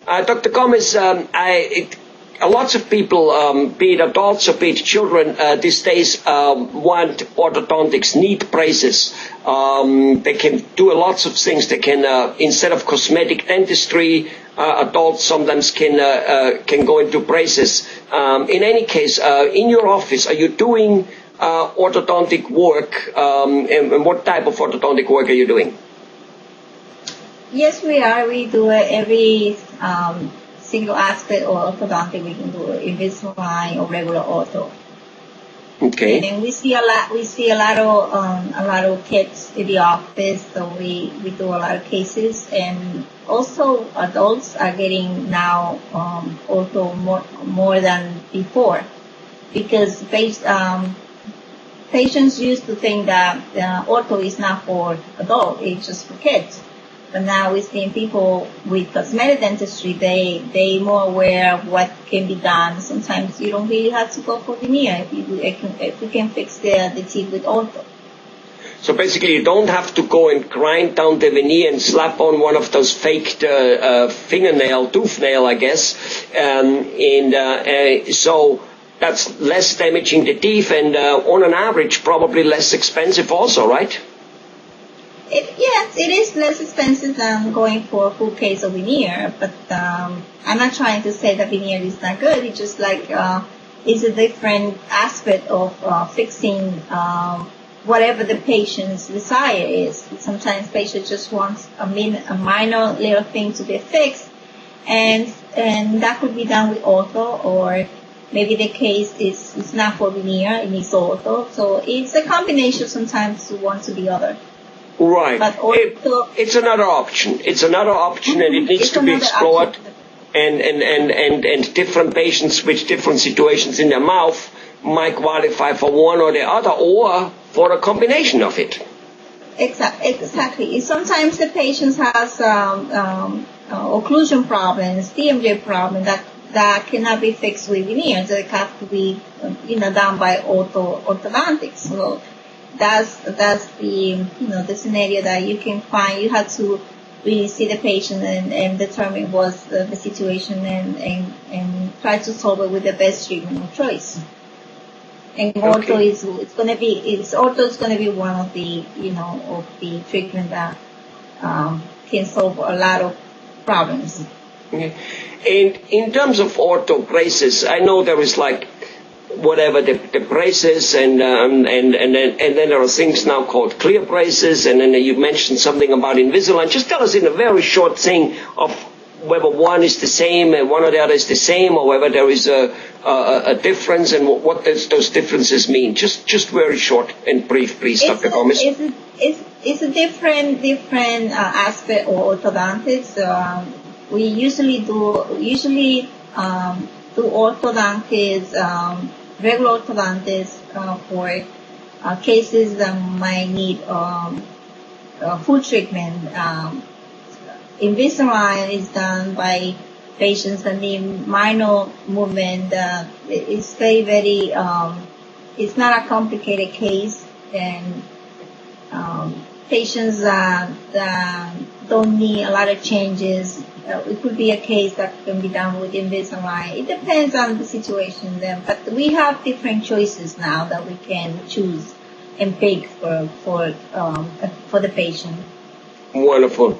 Dr. Gomez, lots of people, be it adults or be it children, these days want orthodontics, need braces. They can do lots of things. They can, instead of cosmetic dentistry, adults sometimes can go into braces. In any case, in your office, are you doing orthodontic work, and what type of orthodontic work are you doing? Yes, we are. We do every single aspect of orthodontic. We can do Invisalign or regular ortho. Okay. And we see a lot of kids in the office, so we do a lot of cases, and also adults are getting now ortho more than before, because patients used to think that ortho is not for adults, it's just for kids. But now we're seeing people with cosmetic dentistry, they more aware of what can be done. Sometimes you don't really have to go for veneer if you can fix the teeth with ortho. So basically you don't have to go and grind down the veneer and slap on one of those faked tooth nail, I guess. So that's less damaging the teeth and on an average probably less expensive also, right? Yes, it is less expensive than going for a full case of veneer, but I'm not trying to say that veneer is not good. It's just like it's a different aspect of fixing whatever the patient's desire is. Sometimes patient just wants a minor little thing to be fixed, and that could be done with ortho, or maybe the case is not for veneer, it needs ortho. So it's a combination sometimes to one to the other. Right. But it's another option. It's another option, and it needs to be explored. And different patients with different situations in their mouth might qualify for one or the other, or for a combination of it. Exactly. Sometimes the patient has occlusion problems, DMJ problem that cannot be fixed with veneers. They have to be done by orthodontics. So that's the scenario that you can find. You have to really see the patient and determine what's the situation and try to solve it with the best treatment of choice. And ortho is going to be one of the treatment that can solve a lot of problems. Okay. And in terms of ortho braces, I know there is like whatever the braces and then there are things now called clear braces, and then you mentioned something about Invisalign. Just tell us in a very short thing of whether one is the same and one or the other is the same, or whether there is a difference and what those differences mean. Just very short and brief, please, Dr. Gomez. It's a different aspect of orthodontics. We usually do orthodontics, regular orthodontics for cases that might need full treatment. Invisalign is done by patients that need minor movement. It's very, it's not a complicated case, and patients that don't need a lot of changes. It could be a case that can be done with Invisalign. It depends on the situation then, but we have different choices now that we can choose and pick for the patient. Wonderful.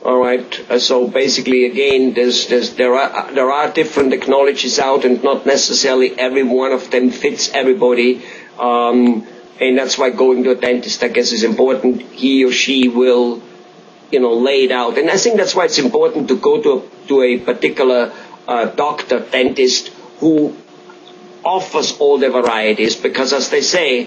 All right. So basically, again, there are different technologies out, and not necessarily every one of them fits everybody. And that's why going to a dentist, I guess, is important. He or she will, lay it out. And I think that's why it's important to go to a particular doctor, dentist, who offers all the varieties. Because as they say,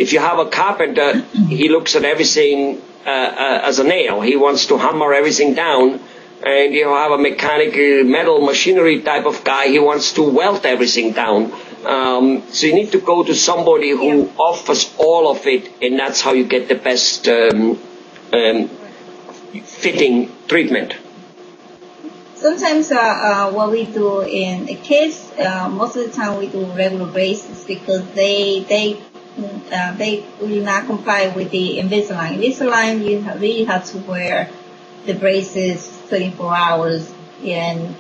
if you have a carpenter, he looks at everything as a nail. He wants to hammer everything down. And you have a mechanical metal machinery type of guy, he wants to weld everything down. So you need to go to somebody who offers all of it, and that's how you get the best fitting treatment. Sometimes what we do in the kids, most of the time we do regular braces because they will not comply with the Invisalign. Invisalign, you really have to wear the braces 24 hours, and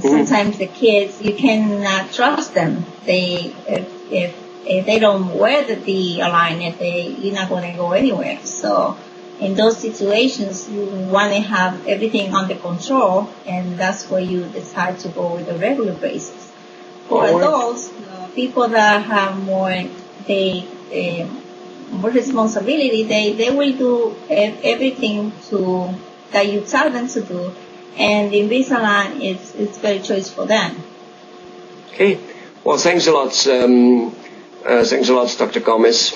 sometimes the kids, you cannot trust them. If they don't wear the aligner, you're not going to go anywhere. So in those situations, you want to have everything under control, and that's where you decide to go with the regular braces. For adults, people that have more responsibility, they will do everything that you tell them to do, and the Invisalign is very choice for them. Okay. Well, thanks a lot. Thanks a lot, Dr. Gomez.